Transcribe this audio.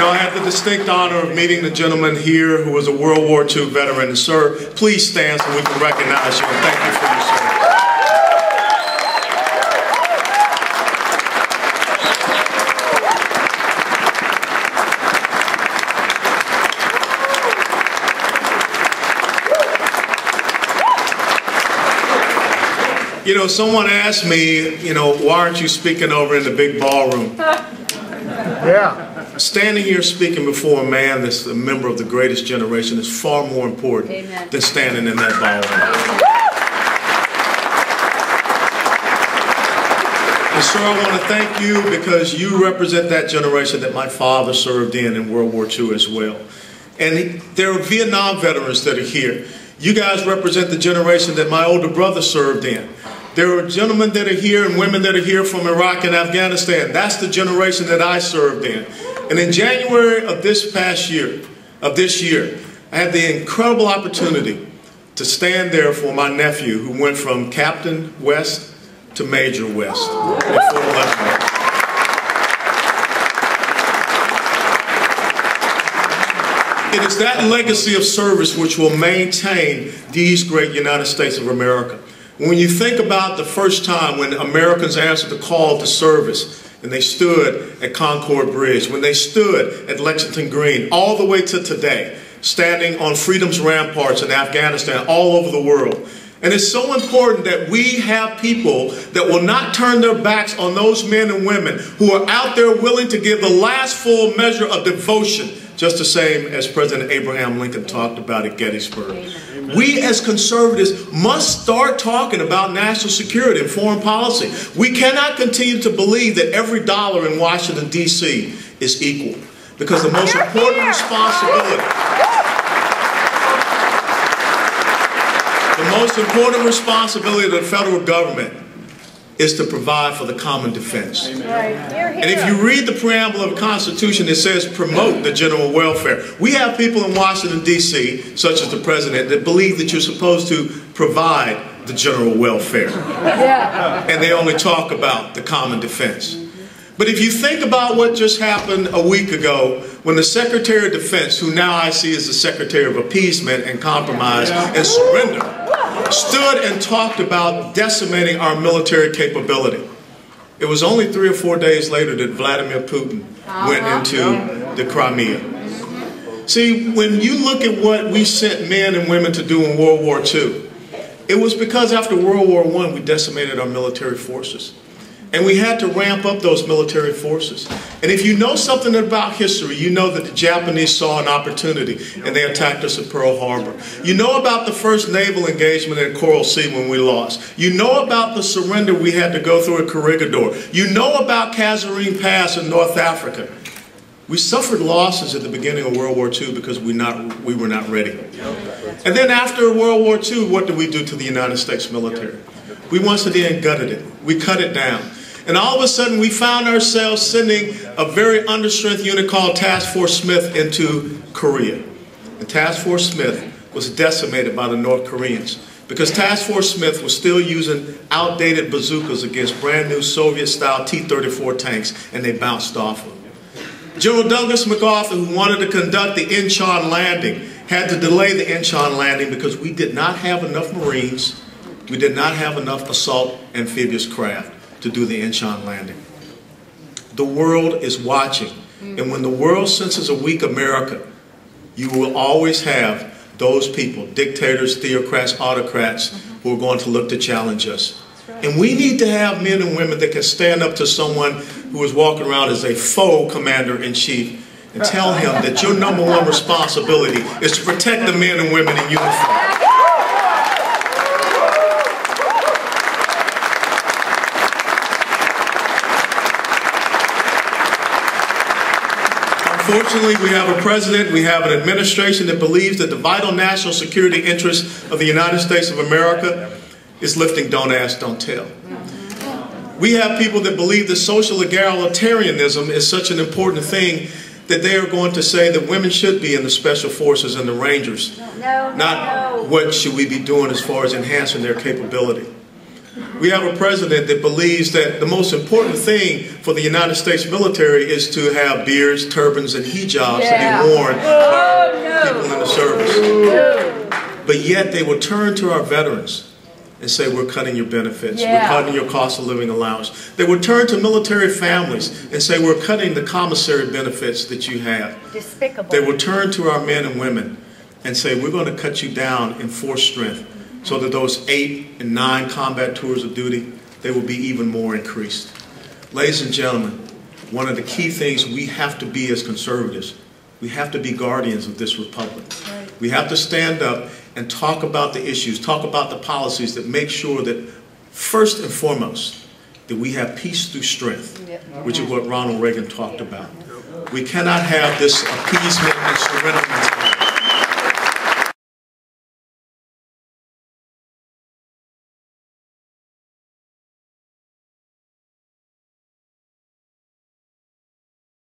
I had the distinct honor of meeting the gentleman here who was a World War II veteran. Sir, please stand so we can recognize you, and thank you for your service. Someone asked me, why aren't you speaking over in the big ballroom? Yeah. Standing here speaking before a man that's a member of the greatest generation is far more important than standing in that ballroom. And sir, I want to thank you because you represent that generation that my father served in World War II as well. And there are Vietnam veterans that are here. You guys represent the generation that my older brother served in. There are gentlemen that are here and women that are here from Iraq and Afghanistan. That's the generation that I served in. And in January of this year, I had the incredible opportunity to stand there for my nephew who went from Captain West to Major West at Fort Leavenworth. It is that legacy of service which will maintain these great United States of America. When you think about the first time when Americans answered the call to service and they stood at Concord Bridge, when they stood at Lexington Green, all the way to today, standing on freedom's ramparts in Afghanistan, all over the world. And it's so important that we have people that will not turn their backs on those men and women who are out there willing to give the last full measure of devotion, just the same as President Abraham Lincoln talked about at Gettysburg. Amen. We as conservatives must start talking about national security and foreign policy. We cannot continue to believe that every dollar in Washington, D.C. is equal. Because the most important responsibility of the federal government is to provide for the common defense. And if you read the preamble of the Constitution, it says promote the general welfare. We have people in Washington, D.C., such as the president, that believe that you're supposed to provide the general welfare. And they only talk about the common defense. But if you think about what just happened a week ago when the Secretary of Defense, who now I see as the Secretary of Appeasement and Compromise and Surrender, stood and talked about decimating our military capability. It was only 3 or 4 days later that Vladimir Putin went into the Crimea. See, when you look at what we sent men and women to do in World War II, it was because after World War I we decimated our military forces. And we had to ramp up those military forces. And if you know something about history, you know that the Japanese saw an opportunity and they attacked us at Pearl Harbor. You know about the first naval engagement in Coral Sea when we lost. You know about the surrender we had to go through at Corregidor. You know about Kasserine Pass in North Africa. We suffered losses at the beginning of World War II because we were not ready. And then after World War II, what did we do to the United States military? We once again gutted it. We cut it down. And all of a sudden we found ourselves sending a very understrength unit called Task Force Smith into Korea. And Task Force Smith was decimated by the North Koreans because Task Force Smith was still using outdated bazookas against brand new Soviet-style T-34 tanks, and they bounced off them. General Douglas MacArthur, who wanted to conduct the Incheon landing, had to delay the Incheon landing because we did not have enough Marines, we did not have enough assault amphibious craft to do the Incheon landing. The world is watching, and when the world senses a weak America, you will always have those people, dictators, theocrats, autocrats, who are going to look to challenge us. And we need to have men and women that can stand up to someone who is walking around as a faux commander-in-chief and tell him that your #1 responsibility is to protect the men and women in uniform. Unfortunately, we have a president, we have an administration that believes that the vital national security interests of the United States of America is lifting don't ask, don't tell. We have people that believe that social egalitarianism is such an important thing that they are going to say that women should be in the special forces and the Rangers. Not what should we be doing as far as enhancing their capability. We have a president that believes that the most important thing for the United States military is to have beards, turbans, and hijabs to be worn by people in the service. But yet they will turn to our veterans and say, we're cutting your benefits, we're cutting your cost of living allowance. They will turn to military families and say, we're cutting the commissary benefits that you have. Despicable. They will turn to our men and women and say, we're going to cut you down in force strength so that those 8 and 9 combat tours of duty, they will be even more increased. Ladies and gentlemen, one of the key things we have to be as conservatives, we have to be guardians of this republic. We have to stand up and talk about the issues, talk about the policies that make sure that, first and foremost, that we have peace through strength, which is what Ronald Reagan talked about. We cannot have this appeasement and surrender mentality.